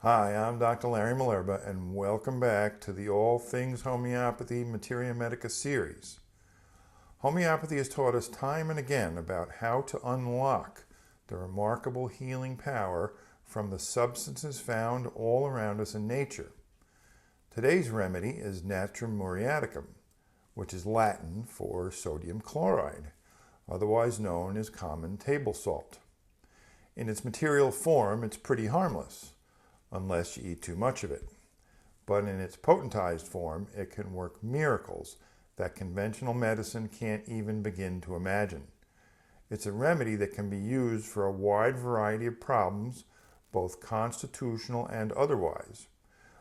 Hi, I'm Dr. Larry Malerba, and welcome back to the All Things Homeopathy Materia Medica series. Homeopathy has taught us time and again about how to unlock the remarkable healing power from the substances found all around us in nature. Today's remedy is Natrum muriaticum, which is Latin for sodium chloride, otherwise known as common table salt. In its material form, it's pretty harmless, unless you eat too much of it. But in its potentized form, it can work miracles that conventional medicine can't even begin to imagine. It's a remedy that can be used for a wide variety of problems, both constitutional and otherwise.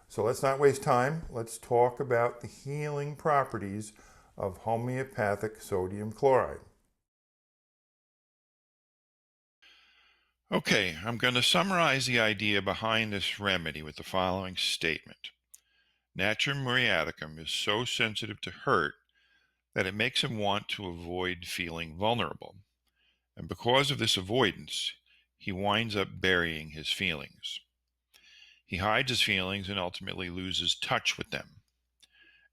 So let's not waste time. Let's talk about the healing properties of homeopathic sodium chloride. Okay, I'm going to summarize the idea behind this remedy with the following statement. Natrum muriaticum is so sensitive to hurt that it makes him want to avoid feeling vulnerable. And because of this avoidance, he winds up burying his feelings. He hides his feelings and ultimately loses touch with them.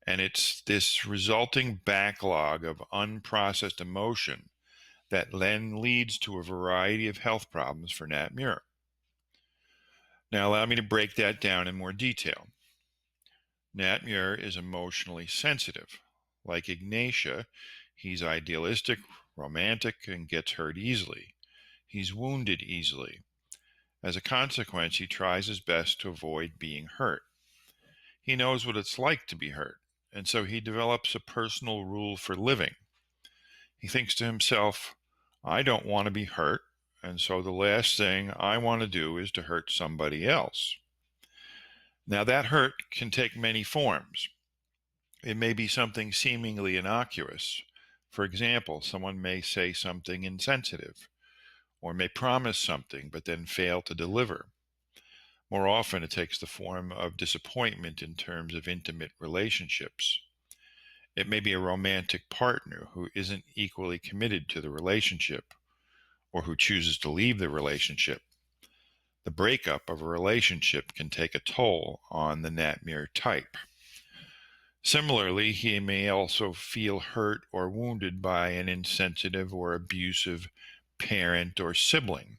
And it's this resulting backlog of unprocessed emotion that then leads to a variety of health problems for Nat-m. Now, allow me to break that down in more detail. Nat-m is emotionally sensitive. Like Ignatia, he's idealistic, romantic, and gets hurt easily. He's wounded easily. As a consequence, he tries his best to avoid being hurt. He knows what it's like to be hurt, and so he develops a personal rule for living. He thinks to himself, I don't want to be hurt, and so the last thing I want to do is to hurt somebody else. Now, that hurt can take many forms. It may be something seemingly innocuous. For example, someone may say something insensitive, or may promise something but then fail to deliver. More often, it takes the form of disappointment in terms of intimate relationships. It may be a romantic partner who isn't equally committed to the relationship, or who chooses to leave the relationship. The breakup of a relationship can take a toll on the Nat-m type. Similarly, he may also feel hurt or wounded by an insensitive or abusive parent or sibling.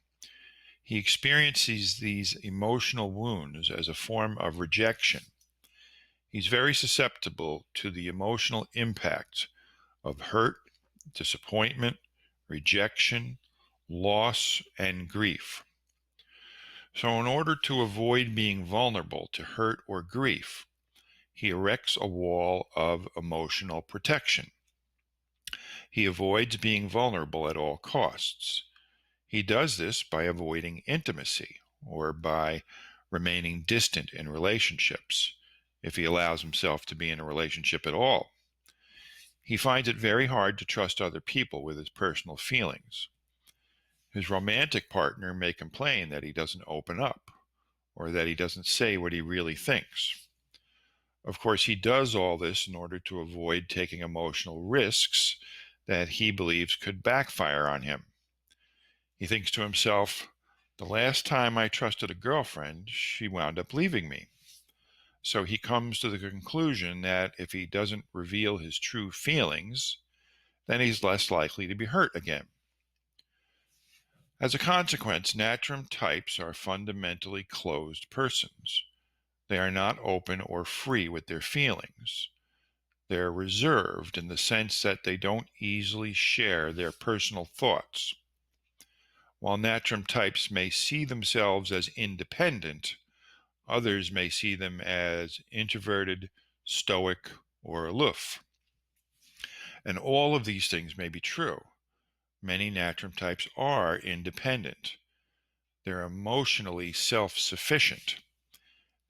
He experiences these emotional wounds as a form of rejection. He's very susceptible to the emotional impact of hurt, disappointment, rejection, loss, and grief. So, in order to avoid being vulnerable to hurt or grief, he erects a wall of emotional protection. He avoids being vulnerable at all costs. He does this by avoiding intimacy or by remaining distant in relationships, if he allows himself to be in a relationship at all. He finds it very hard to trust other people with his personal feelings. His romantic partner may complain that he doesn't open up or that he doesn't say what he really thinks. Of course, he does all this in order to avoid taking emotional risks that he believes could backfire on him. He thinks to himself, the last time I trusted a girlfriend, she wound up leaving me. So he comes to the conclusion that if he doesn't reveal his true feelings, then he's less likely to be hurt again. As a consequence, Natrum types are fundamentally closed persons. They are not open or free with their feelings. They're reserved in the sense that they don't easily share their personal thoughts. While Natrum types may see themselves as independent, others may see them as introverted, stoic, or aloof. And all of these things may be true. Many Natrum types are independent. They're emotionally self-sufficient.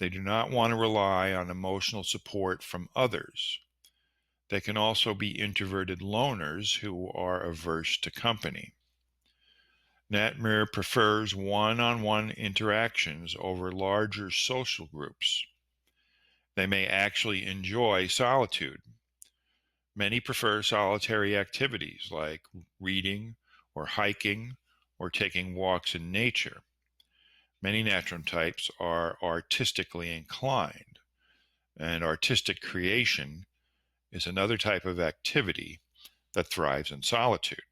They do not want to rely on emotional support from others. They can also be introverted loners who are averse to company. Nat-m prefers one-on-one interactions over larger social groups. They may actually enjoy solitude. Many prefer solitary activities like reading or hiking or taking walks in nature. Many Natrum types are artistically inclined, and artistic creation is another type of activity that thrives in solitude.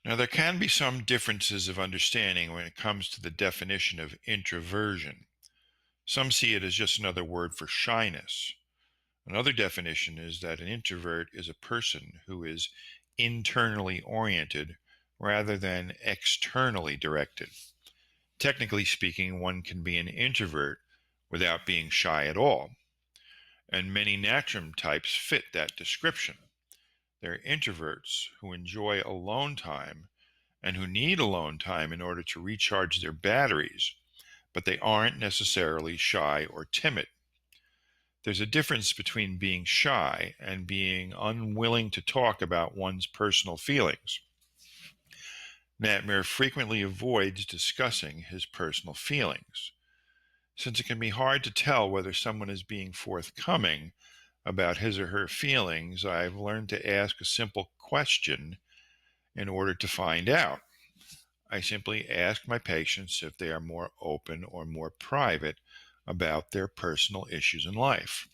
Now, there can be some differences of understanding when it comes to the definition of introversion. Some see it as just another word for shyness. Another definition is that an introvert is a person who is internally oriented rather than externally directed. Technically speaking, one can be an introvert without being shy at all, and many Natrum types fit that description. They're introverts who enjoy alone time and who need alone time in order to recharge their batteries, but they aren't necessarily shy or timid. There's a difference between being shy and being unwilling to talk about one's personal feelings. Nat-m frequently avoids discussing his personal feelings. Since it can be hard to tell whether someone is being forthcoming about his or her feelings, I've learned to ask a simple question in order to find out. I simply ask my patients if they are more open or more private about their personal issues in life.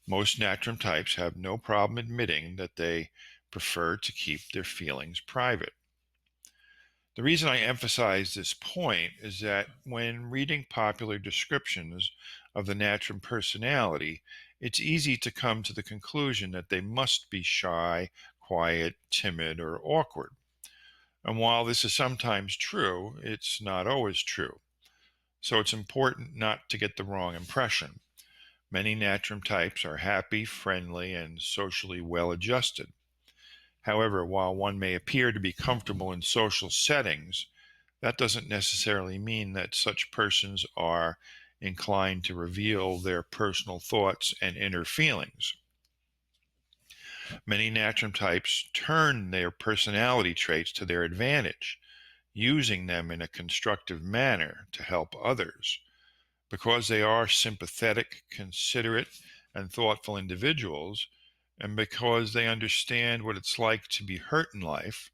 Most Natrum types have no problem admitting that they prefer to keep their feelings private. The reason I emphasize this point is that when reading popular descriptions of the Natrum personality, it's easy to come to the conclusion that they must be shy, quiet, timid, or awkward. And while this is sometimes true, it's not always true. So it's important not to get the wrong impression. Many Natrum types are happy, friendly, and socially well adjusted. However, while one may appear to be comfortable in social settings, that doesn't necessarily mean that such persons are inclined to reveal their personal thoughts and inner feelings. Many Natrum types turn their personality traits to their advantage, using them in a constructive manner to help others. Because they are sympathetic, considerate, and thoughtful individuals, and because they understand what it's like to be hurt in life,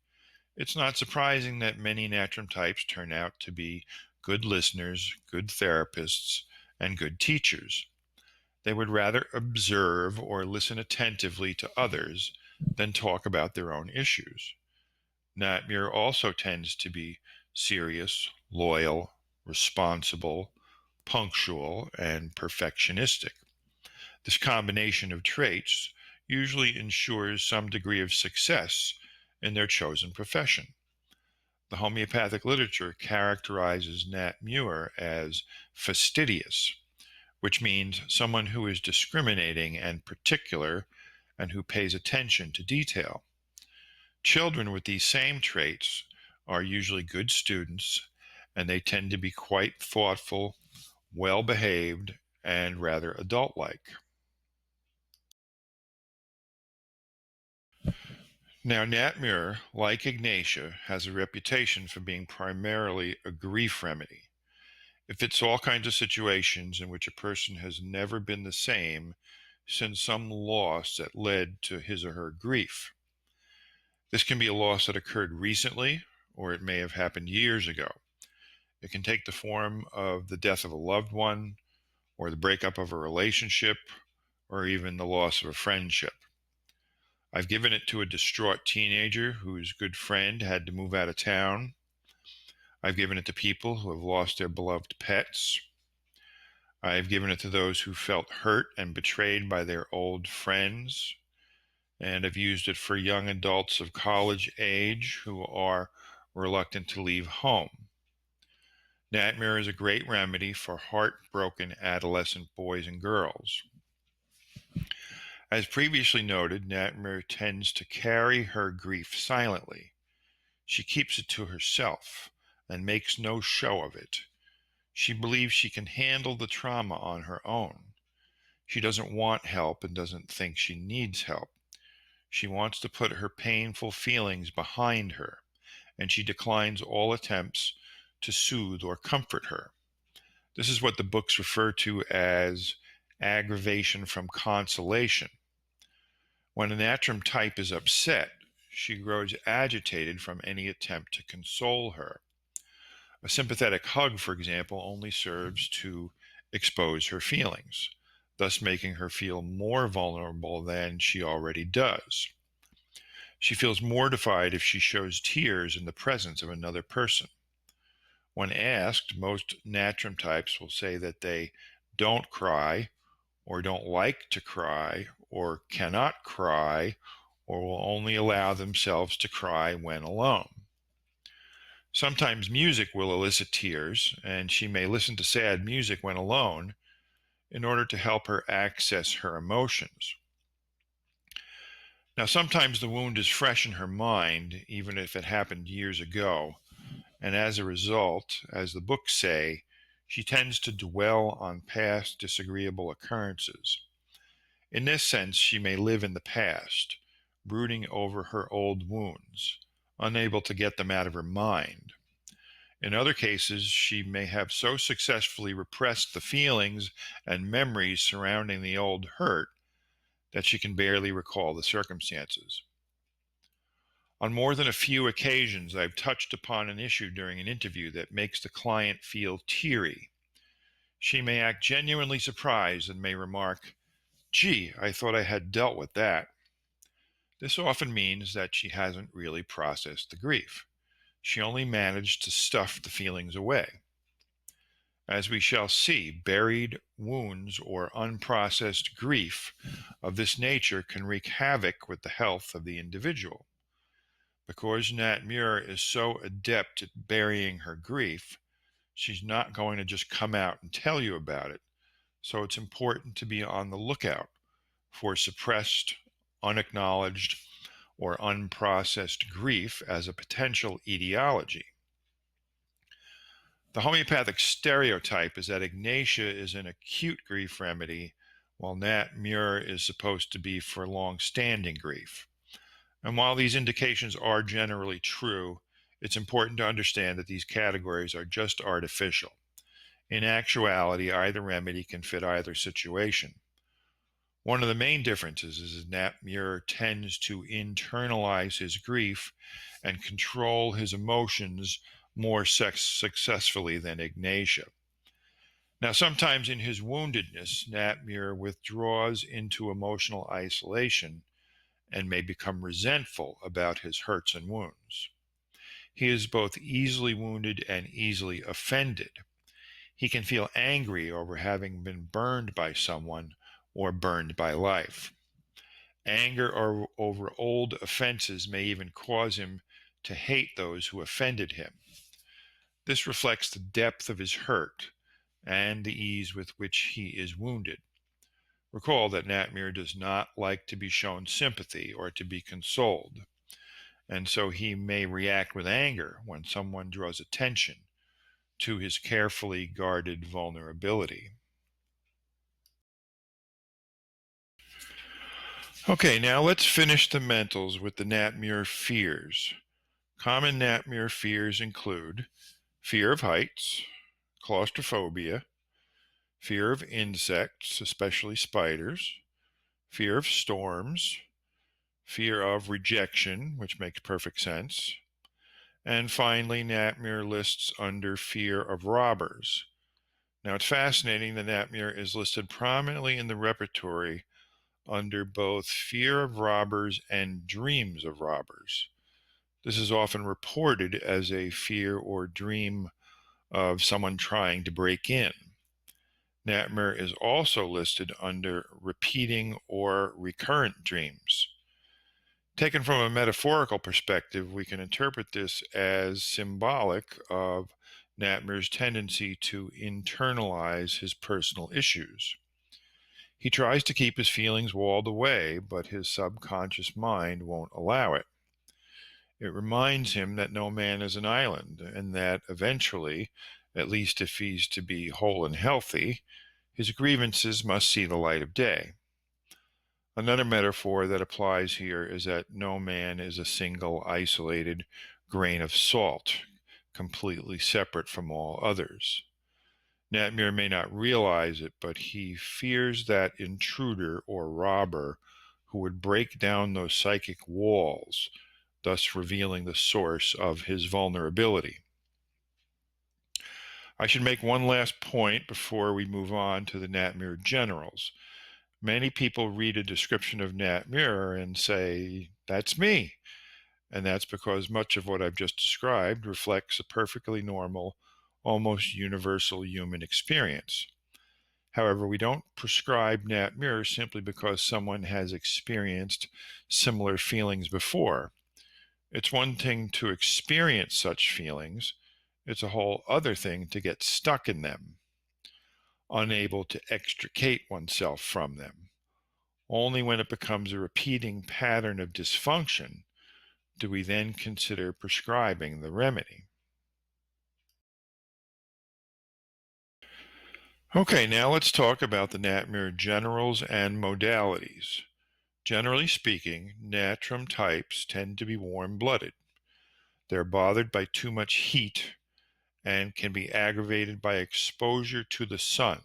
it's not surprising that many Natrum types turn out to be good listeners, good therapists, and good teachers. They would rather observe or listen attentively to others than talk about their own issues. Nat-m also tends to be serious, loyal, responsible, punctual, and perfectionistic. This combination of traits usually ensures some degree of success in their chosen profession. The homeopathic literature characterizes Nat-m as fastidious, which means someone who is discriminating and particular and who pays attention to detail. Children with these same traits are usually good students, and they tend to be quite thoughtful, well behaved, and rather adult like. Now, Nat-m, like Ignatia, has a reputation for being primarily a grief remedy. It fits all kinds of situations in which a person has never been the same since some loss that led to his or her grief. This can be a loss that occurred recently, or it may have happened years ago. It can take the form of the death of a loved one, or the breakup of a relationship, or even the loss of a friendship. I've given it to a distraught teenager whose good friend had to move out of town. I've given it to people who have lost their beloved pets. I've given it to those who felt hurt and betrayed by their old friends. And I've used it for young adults of college age who are reluctant to leave home. Nat-m is a great remedy for heartbroken adolescent boys and girls. As previously noted, Nat-m tends to carry her grief silently. She keeps it to herself and makes no show of it. She believes she can handle the trauma on her own. She doesn't want help and doesn't think she needs help. She wants to put her painful feelings behind her, and she declines all attempts to soothe or comfort her. This is what the books refer to as aggravation from consolation. When an Natrum type is upset, she grows agitated from any attempt to console her. A sympathetic hug, for example, only serves to expose her feelings, thus making her feel more vulnerable than she already does. She feels mortified if she shows tears in the presence of another person. When asked, most Natrum types will say that they don't cry, or don't like to cry, or cannot cry, or will only allow themselves to cry when alone. Sometimes music will elicit tears, and she may listen to sad music when alone in order to help her access her emotions. Now, sometimes the wound is fresh in her mind, even if it happened years ago, and as a result, as the books say, she tends to dwell on past disagreeable occurrences. In this sense, she may live in the past, brooding over her old wounds, unable to get them out of her mind. In other cases, she may have so successfully repressed the feelings and memories surrounding the old hurt that she can barely recall the circumstances. On more than a few occasions, I've touched upon an issue during an interview that makes the client feel teary. She may act genuinely surprised and may remark, "Gee, I thought I had dealt with that." This often means that she hasn't really processed the grief. She only managed to stuff the feelings away. As we shall see, buried wounds or unprocessed grief of this nature can wreak havoc with the health of the individual. Because Nat-m is so adept at burying her grief, she's not going to just come out and tell you about it. So it's important to be on the lookout for suppressed, unacknowledged, or unprocessed grief as a potential etiology. The homeopathic stereotype is that Ignatia is an acute grief remedy, while Nat-m is supposed to be for long-standing grief. And while these indications are generally true, it's important to understand that these categories are just artificial. In actuality, either remedy can fit either situation. One of the main differences is that Nat-m tends to internalize his grief and control his emotions more successfully than Ignatia. Now, sometimes in his woundedness, Nat-m withdraws into emotional isolation and may become resentful about his hurts and wounds. He is both easily wounded and easily offended. He can feel angry over having been burned by someone or burned by life. Anger over old offenses may even cause him to hate those who offended him. This reflects the depth of his hurt and the ease with which he is wounded. Recall that Nat-m does not like to be shown sympathy or to be consoled, and so he may react with anger when someone draws attention to his carefully guarded vulnerability. Okay, now let's finish the mentals with the Nat-m fears. Common Nat-m fears include fear of heights, claustrophobia, fear of insects, especially spiders, fear of storms, fear of rejection, which makes perfect sense, and finally, Nat-m lists under fear of robbers. Now, it's fascinating that Nat-m is listed prominently in the repertory under both fear of robbers and dreams of robbers. This is often reported as a fear or dream of someone trying to break in. Nat-m is also listed under repeating or recurrent dreams. Taken from a metaphorical perspective, we can interpret this as symbolic of Nat-m's tendency to internalize his personal issues. He tries to keep his feelings walled away, but his subconscious mind won't allow it. It reminds him that no man is an island, and that eventually, at least if he's to be whole and healthy, his grievances must see the light of day. Another metaphor that applies here is that no man is a single, isolated grain of salt, completely separate from all others. Nat-m may not realize it, but he fears that intruder or robber who would break down those psychic walls thus revealing the source of his vulnerability. I should make one last point before we move on to the Nat-m generals. Many people read a description of Nat-m and say, "That's me." And that's because much of what I've just described reflects a perfectly normal, almost universal human experience. However, we don't prescribe Nat-m simply because someone has experienced similar feelings before. It's one thing to experience such feelings. It's a whole other thing to get stuck in them, unable to extricate oneself from them. Only when it becomes a repeating pattern of dysfunction do we then consider prescribing the remedy. Okay, now let's talk about the Nat-m generals and modalities. Generally speaking, Natrum types tend to be warm-blooded. They're bothered by too much heat and can be aggravated by exposure to the sun.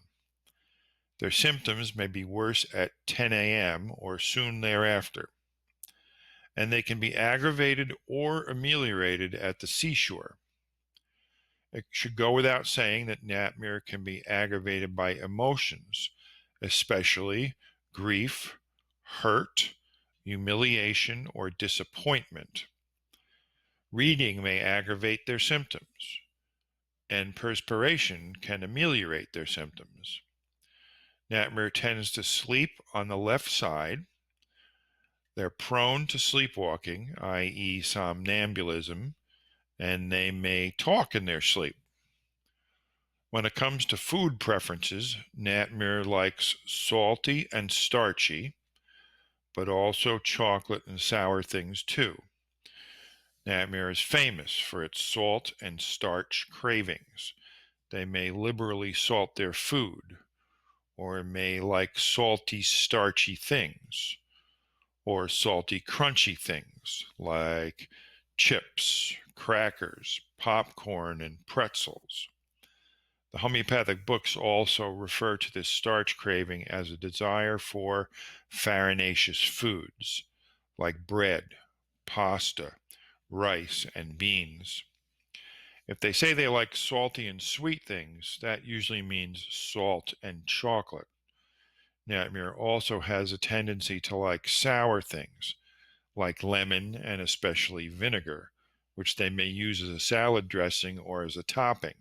Their symptoms may be worse at 10 a.m. or soon thereafter, and they can be aggravated or ameliorated at the seashore. It should go without saying that Nat-m can be aggravated by emotions, especially grief, hurt, humiliation, or disappointment. Reading may aggravate their symptoms, and perspiration can ameliorate their symptoms. Nat-m tends to sleep on the left side. They're prone to sleepwalking, i.e. somnambulism, and they may talk in their sleep. When it comes to food preferences, Nat-m likes salty and starchy, but also chocolate and sour things too. Nat-m is famous for its salt and starch cravings. They may liberally salt their food, or may like salty, starchy things, or salty, crunchy things like chips, crackers, popcorn, and pretzels. The homeopathic books also refer to this starch craving as a desire for farinaceous foods like bread, pasta, rice, and beans. If they say they like salty and sweet things, that usually means salt and chocolate. Nat-m also has a tendency to like sour things, like lemon and especially vinegar, which they may use as a salad dressing or as a topping.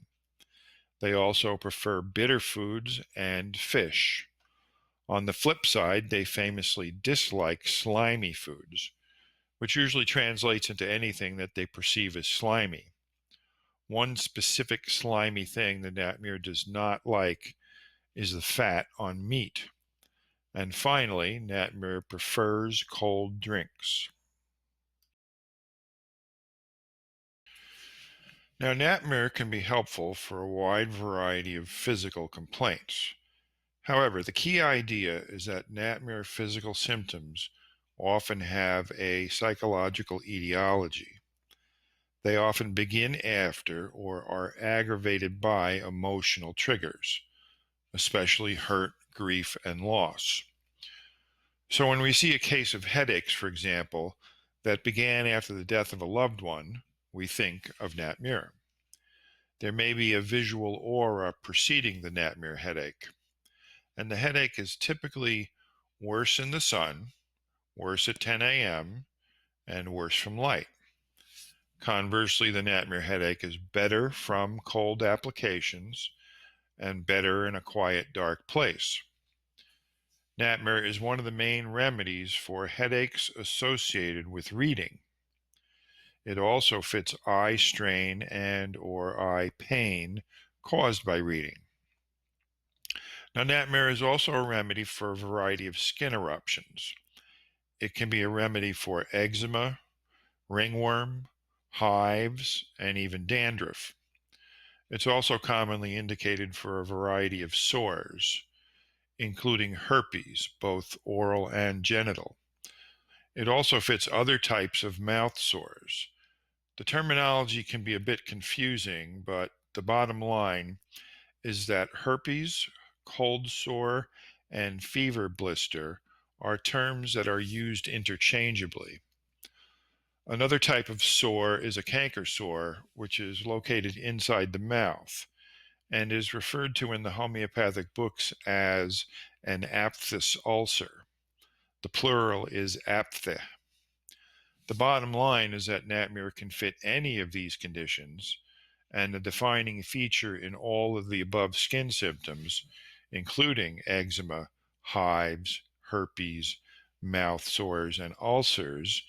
They also prefer bitter foods and fish. On the flip side, they famously dislike slimy foods, which usually translates into anything that they perceive as slimy. One specific slimy thing that Nat-m does not like is the fat on meat. And finally, Nat-m prefers cold drinks. Now, Nat-m can be helpful for a wide variety of physical complaints. However, the key idea is that Nat-m physical symptoms often have a psychological etiology. They often begin after or are aggravated by emotional triggers, especially hurt, grief, and loss. So when we see a case of headaches, for example, that began after the death of a loved one, we think of Nat-m. There may be a visual aura preceding the Nat-m headache, and the headache is typically worse in the sun, worse at 10 a.m., and worse from light. Conversely, the Nat-m headache is better from cold applications and better in a quiet, dark place. Nat-m is one of the main remedies for headaches associated with reading. It also fits eye strain and or eye pain caused by reading. Now, Nat-m is also a remedy for a variety of skin eruptions. It can be a remedy for eczema, ringworm, hives, and even dandruff. It's also commonly indicated for a variety of sores, including herpes, both oral and genital. It also fits other types of mouth sores. The terminology can be a bit confusing, but the bottom line is that herpes, cold sore, and fever blister are terms that are used interchangeably. Another type of sore is a canker sore, which is located inside the mouth and is referred to in the homeopathic books as an aphthous ulcer. The plural is aphthe. The bottom line is that Nat-m can fit any of these conditions, and the defining feature in all of the above skin symptoms, including eczema, hives, herpes, mouth sores, and ulcers,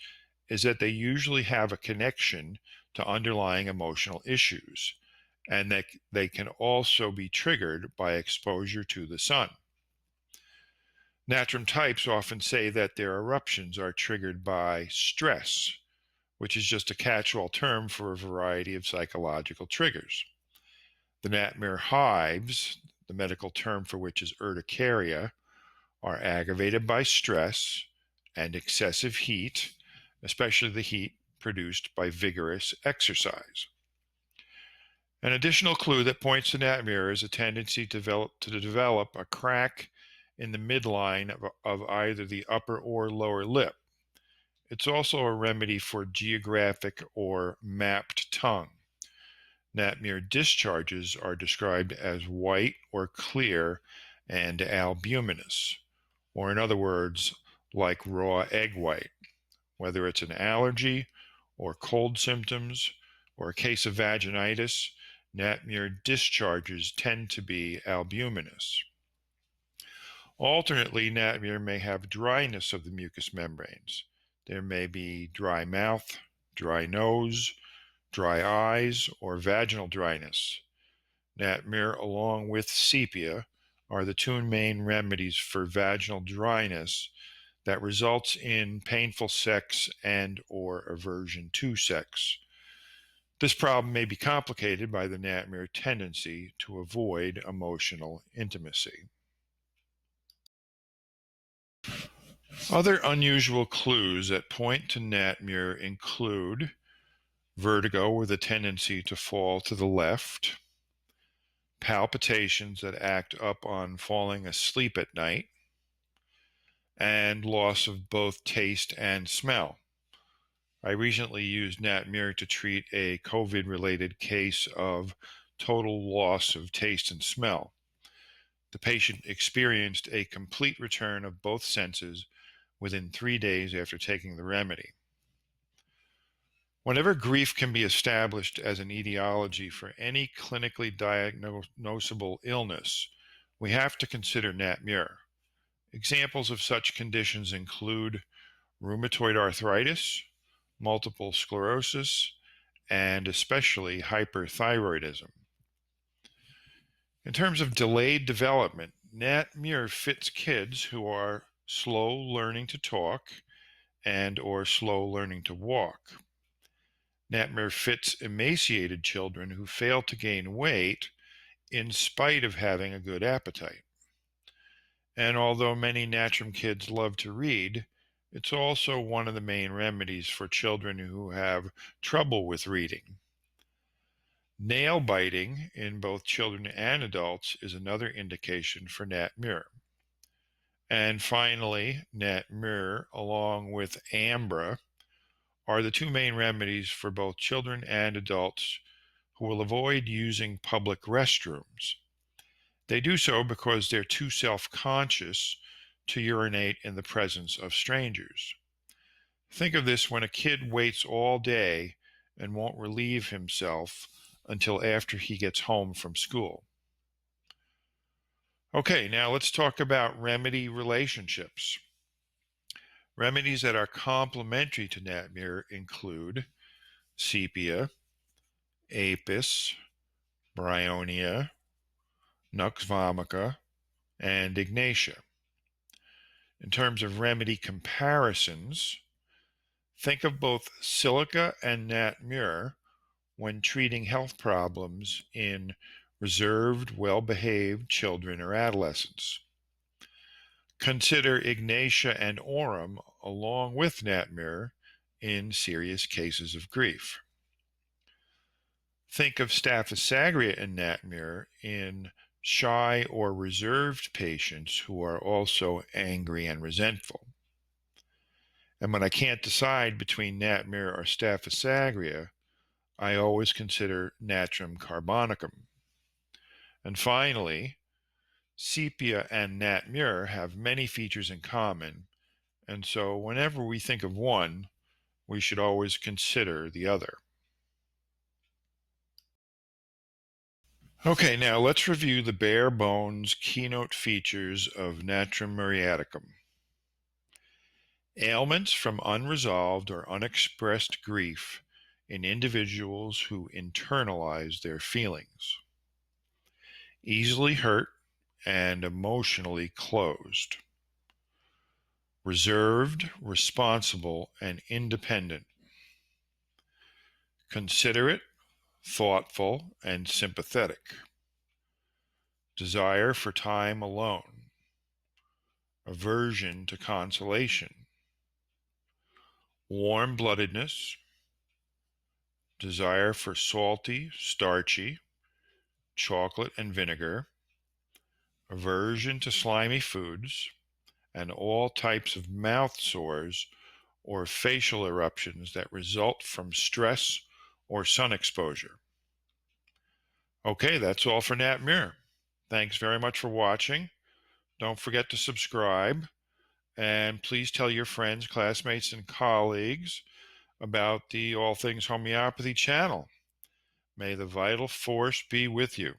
is that they usually have a connection to underlying emotional issues, and that they can also be triggered by exposure to the sun. Natrum types often say that their eruptions are triggered by stress, which is just a catch-all term for a variety of psychological triggers. The Nat-m hives, the medical term for which is urticaria, are aggravated by stress and excessive heat, especially the heat produced by vigorous exercise. An additional clue that points to Nat-m is a tendency to develop a crack in the midline of either the upper or lower lip. It's also a remedy for geographic or mapped tongue. Nat-m discharges are described as white or clear and albuminous, or in other words, like raw egg white. Whether it's an allergy or cold symptoms or a case of vaginitis, Nat-m discharges tend to be albuminous. Alternately, Nat-m may have dryness of the mucous membranes. There may be dry mouth, dry nose, dry eyes, or vaginal dryness. Nat-m, along with sepia, are the two main remedies for vaginal dryness that results in painful sex and or aversion to sex. This problem may be complicated by the Nat-m tendency to avoid emotional intimacy. Other unusual clues that point to Nat-m include vertigo with a tendency to fall to the left, palpitations that act up on falling asleep at night, and loss of both taste and smell. I recently used Nat-m to treat a COVID-related case of total loss of taste and smell. The patient experienced a complete return of both senses within 3 days after taking the remedy. Whenever grief can be established as an etiology for any clinically diagnosable illness, we have to consider Nat-m. Examples of such conditions include rheumatoid arthritis, multiple sclerosis, and especially hyperthyroidism. In terms of delayed development, Nat-m fits kids who are slow learning to talk and or slow learning to walk. Nat-m fits emaciated children who fail to gain weight in spite of having a good appetite. And although many Natrum kids love to read, it's also one of the main remedies for children who have trouble with reading. Nail biting in both children and adults is another indication for Nat-m. And finally, Nat-m, along with ambra, are the two main remedies for both children and adults who will avoid using public restrooms. They do so because they're too self-conscious to urinate in the presence of strangers. Think of this when a kid waits all day and won't relieve himself until after he gets home from school. Okay, now let's talk about remedy relationships. Remedies that are complementary to Nat-m include sepia, apis, bryonia, nux vomica, and ignatia. In terms of remedy comparisons, think of both silica and Nat-m when treating health problems in reserved, well-behaved children or adolescents. Consider ignatia and aurum along with Nat-m in serious cases of grief. Think of Staph sagria and Nat-m in shy or reserved patients who are also angry and resentful. And when I can't decide between Nat-m or Staphylos aureus, I always consider Natrum carbonicum. And finally, sepia and Nat-m have many features in common, and so whenever we think of one, we should always consider the other. Okay, now let's review the bare bones keynote features of Natrum muriaticum. Ailments from unresolved or unexpressed grief in individuals who internalize their feelings. Easily hurt and emotionally closed. Reserved, responsible, and independent. Considerate, thoughtful, and sympathetic. Desire for time alone. Aversion to consolation. Warm-bloodedness. Desire for salty, starchy, chocolate and vinegar. Aversion to slimy foods, and all types of mouth sores or facial eruptions that result from stress or sun exposure. Okay, that's all for Nat-m. Thanks very much for watching. Don't forget to subscribe, and please tell your friends, classmates, and colleagues about the All Things Homeopathy channel. May the vital force be with you.